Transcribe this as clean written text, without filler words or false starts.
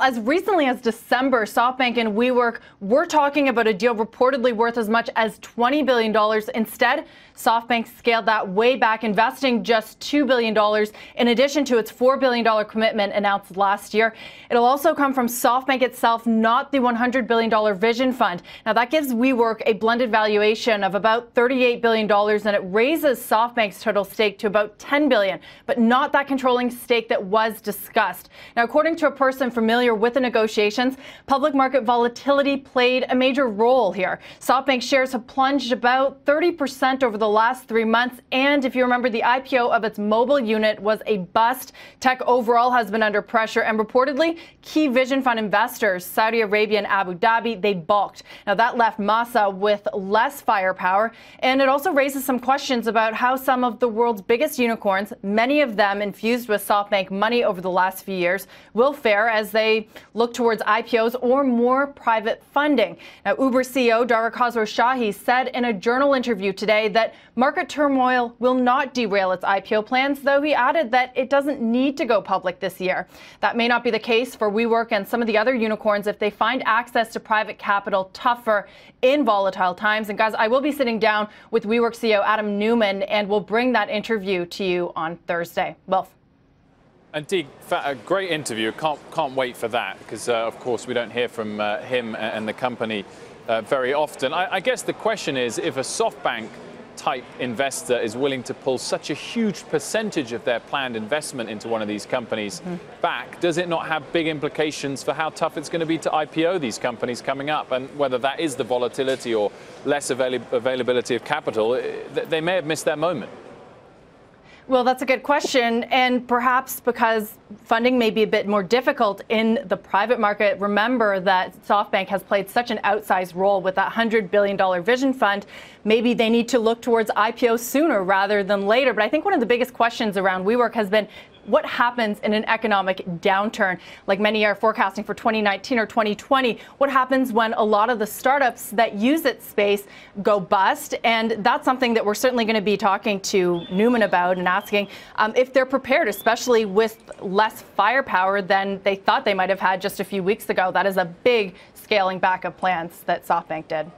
As recently as December, SoftBank and WeWork were talking about a deal reportedly worth as much as $20 billion. Instead, SoftBank scaled that way back, investing just $2 billion in addition to its $4 billion commitment announced last year. It'll also come from SoftBank itself, not the $100 billion Vision Fund. Now, that gives WeWork a blended valuation of about $38 billion, and it raises SoftBank's total stake to about $10 billion, but not that controlling stake that was discussed. Now, according to a person familiar with the negotiations, public market volatility played a major role here. SoftBank shares have plunged about 30% over the last 3 months, and if you remember, the IPO of its mobile unit was a bust. Tech overall has been under pressure, and reportedly, key Vision Fund investors, Saudi Arabia and Abu Dhabi, they balked. Now, that left Bosa with less firepower, and it also raises some questions about how some of the world's biggest unicorns, many of them infused with SoftBank money over the last few years, will fare as they look towards IPOs or more private funding. Now, Uber CEO Dara Khosrowshahi said in a journal interview today that market turmoil will not derail its IPO plans, though he added that it doesn't need to go public this year. That may not be the case for WeWork and some of the other unicorns if they find access to private capital tougher in volatile times. And guys, I will be sitting down with WeWork CEO Adam Neumann, and we'll bring that interview to you on Thursday. Wilf. And Dee, a great interview. Can't wait for that because, of course, we don't hear from him and the company very often. I guess the question is, if a SoftBank type investor is willing to pull such a huge percentage of their planned investment into one of these companies back, does it not have big implications for how tough it's going to be to IPO these companies coming up? And whether that is the volatility or less availability of capital, they may have missed their moment. Well, that's a good question, and perhaps because funding may be a bit more difficult in the private market. Remember that SoftBank has played such an outsized role with that $100 billion Vision Fund. Maybe they need to look towards IPO sooner rather than later. But I think one of the biggest questions around WeWork has been what happens in an economic downturn, like many are forecasting for 2019 or 2020? What happens when a lot of the startups that use its space go bust? And that's something that we're certainly going to be talking to Neumann about and asking if they're prepared, especially with less firepower than they thought they might have had just a few weeks ago. That is a big scaling back of plans that SoftBank did.